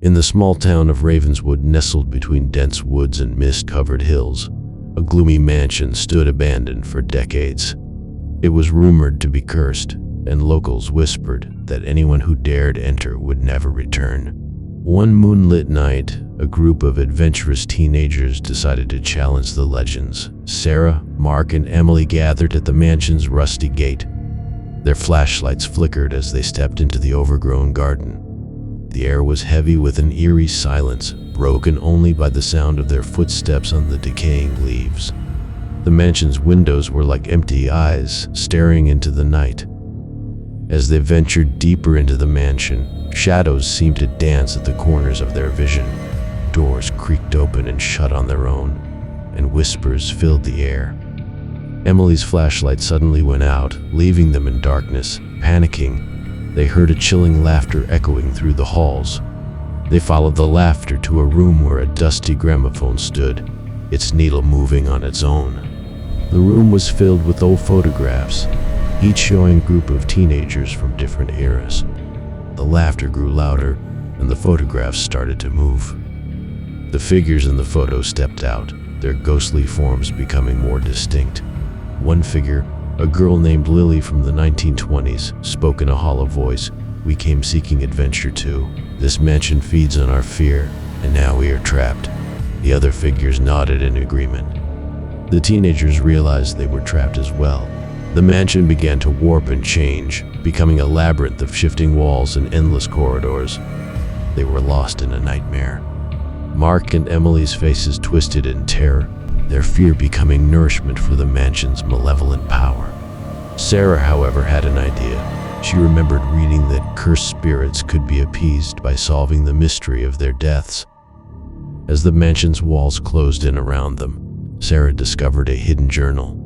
In the small town of Ravenswood, nestled between dense woods and mist-covered hills, a gloomy mansion stood abandoned for decades. It was rumored to be cursed, and locals whispered that anyone who dared enter would never return. One moonlit night, a group of adventurous teenagers decided to challenge the legends. Sarah, Mark, and Emily gathered at the mansion's rusty gate. Their flashlights flickered as they stepped into the overgrown garden. The air was heavy with an eerie silence, broken only by the sound of their footsteps on the decaying leaves. The mansion's windows were like empty eyes staring into the night. As they ventured deeper into the mansion, shadows seemed to dance at the corners of their vision. Doors creaked open and shut on their own, and whispers filled the air. Emily's flashlight suddenly went out, leaving them in darkness. Panicking, they heard a chilling laughter echoing through the halls. They followed the laughter to a room where a dusty gramophone stood, its needle moving on its own. The room was filled with old photographs, each showing a group of teenagers from different eras. The laughter grew louder, and the photographs started to move. The figures in the photos stepped out, their ghostly forms becoming more distinct. One figure, a girl named Lily from the 1920s, spoke in a hollow voice. "We came seeking adventure too. This mansion feeds on our fear, and now we are trapped." The other figures nodded in agreement. The teenagers realized they were trapped as well. The mansion began to warp and change, becoming a labyrinth of shifting walls and endless corridors. They were lost in a nightmare. Mark and Emily's faces twisted in terror, their fear becoming nourishment for the mansion's malevolent power. Sarah, however, had an idea. She remembered reading that cursed spirits could be appeased by solving the mystery of their deaths. As the mansion's walls closed in around them, Sarah discovered a hidden journal.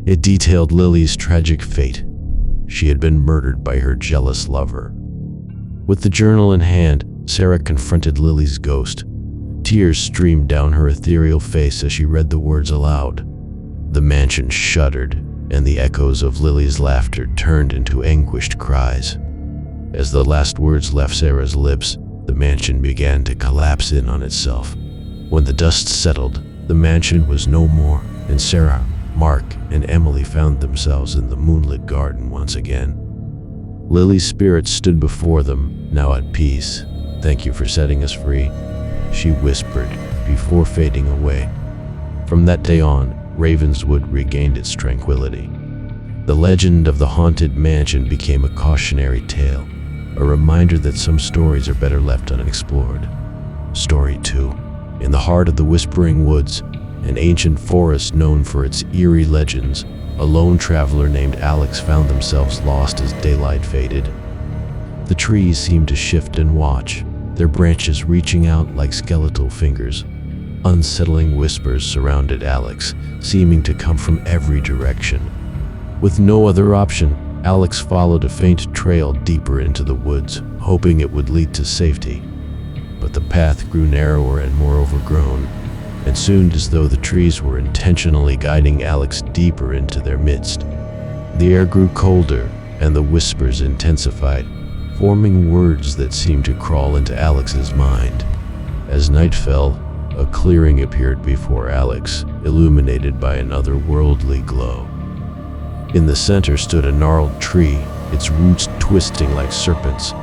It detailed Lily's tragic fate. She had been murdered by her jealous lover. With the journal in hand, Sarah confronted Lily's ghost. Tears streamed down her ethereal face as she read the words aloud. The mansion shuddered, and the echoes of Lily's laughter turned into anguished cries. As the last words left Sarah's lips, the mansion began to collapse in on itself. When the dust settled, the mansion was no more, and Sarah, Mark, and Emily found themselves in the moonlit garden once again. Lily's spirit stood before them, now at peace. "Thank you for setting us free," she whispered before fading away. From that day on, Ravenswood regained its tranquility. The legend of the haunted mansion became a cautionary tale, a reminder that some stories are better left unexplored. Story 2. In the heart of the Whispering Woods, an ancient forest known for its eerie legends, a lone traveler named Alex found themselves lost as daylight faded. The trees seemed to shift and watch, their branches reaching out like skeletal fingers. Unsettling whispers surrounded Alex, seeming to come from every direction. With no other option, Alex followed a faint trail deeper into the woods, hoping it would lead to safety. But the path grew narrower and more overgrown, and soon, as though the trees were intentionally guiding Alex deeper into their midst. The air grew colder, and the whispers intensified, forming words that seemed to crawl into Alex's mind. As night fell, a clearing appeared before Alex, illuminated by an otherworldly glow. In the center stood a gnarled tree, its roots twisting like serpents.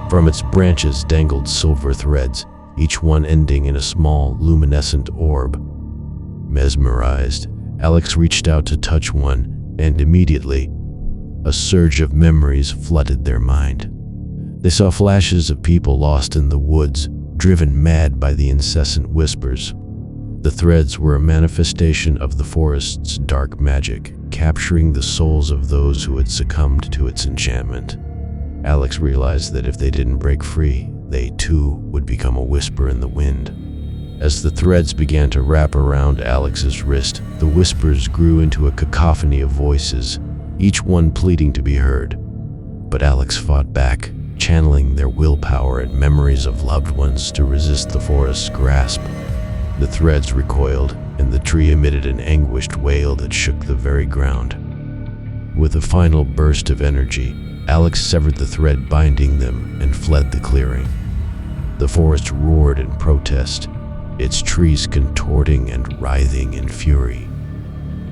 From its branches dangled silver threads, each one ending in a small, luminescent orb. Mesmerized, Alex reached out to touch one, and immediately, a surge of memories flooded their mind. They saw flashes of people lost in the woods, driven mad by the incessant whispers. The threads were a manifestation of the forest's dark magic, capturing the souls of those who had succumbed to its enchantment. Alex realized that if they didn't break free, they too would become a whisper in the wind. As the threads began to wrap around Alex's wrist, the whispers grew into a cacophony of voices, each one pleading to be heard. But Alex fought back, channeling their willpower and memories of loved ones to resist the forest's grasp. The threads recoiled, and the tree emitted an anguished wail that shook the very ground. With a final burst of energy, Alex severed the thread binding them and fled the clearing. The forest roared in protest, its trees contorting and writhing in fury.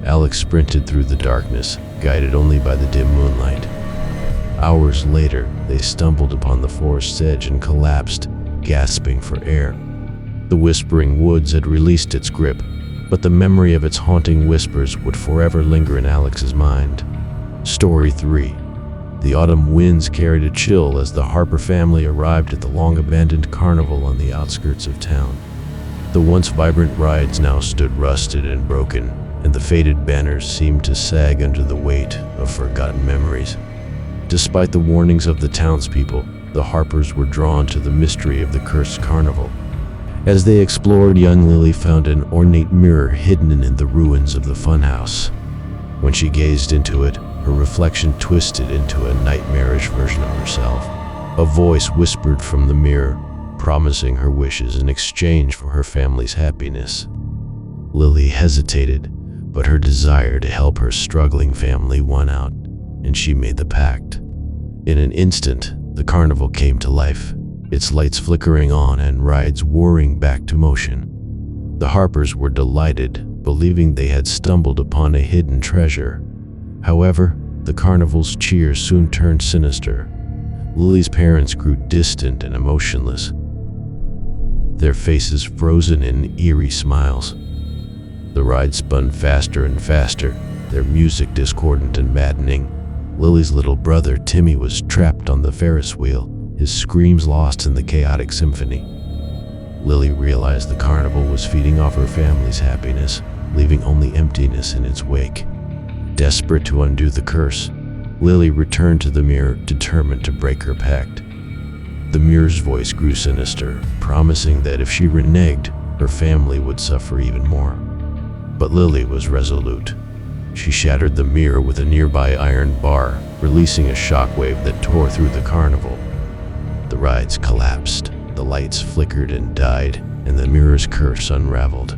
Alex sprinted through the darkness, guided only by the dim moonlight. Hours later, they stumbled upon the forest's edge and collapsed, gasping for air. The whispering woods had released its grip, but the memory of its haunting whispers would forever linger in Alex's mind. Story 3. The autumn winds carried a chill as the Harper family arrived at the long-abandoned carnival on the outskirts of town. The once vibrant rides now stood rusted and broken, and the faded banners seemed to sag under the weight of forgotten memories. Despite the warnings of the townspeople, the Harpers were drawn to the mystery of the cursed carnival. As they explored, young Lily found an ornate mirror hidden in the ruins of the funhouse. When she gazed into it, her reflection twisted into a nightmarish version of herself. A voice whispered from the mirror, promising her wishes in exchange for her family's happiness. Lily hesitated, but her desire to help her struggling family won out, and she made the pact. In an instant, the carnival came to life, its lights flickering on and rides whirring back to motion. The Harpers were delighted, believing they had stumbled upon a hidden treasure. However, the carnival's cheers soon turned sinister. Lily's parents grew distant and emotionless, their faces frozen in eerie smiles. The ride spun faster and faster, their music discordant and maddening. Lily's little brother, Timmy, was trapped on the Ferris wheel, his screams lost in the chaotic symphony. Lily realized the carnival was feeding off her family's happiness, leaving only emptiness in its wake. Desperate to undo the curse, Lily returned to the mirror, determined to break her pact. The mirror's voice grew sinister, promising that if she reneged, her family would suffer even more. But Lily was resolute. She shattered the mirror with a nearby iron bar, releasing a shockwave that tore through the carnival. The rides collapsed, the lights flickered and died, and the mirror's curse unraveled.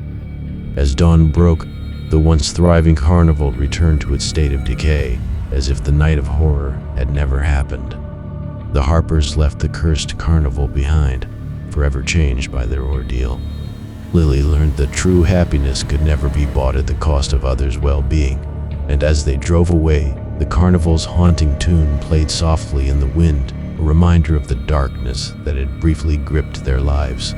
As dawn broke, the once thriving carnival returned to its state of decay, as if the night of horror had never happened. The Harpers left the cursed carnival behind, forever changed by their ordeal. Lily learned that true happiness could never be bought at the cost of others' well-being, and as they drove away, the carnival's haunting tune played softly in the wind, a reminder of the darkness that had briefly gripped their lives.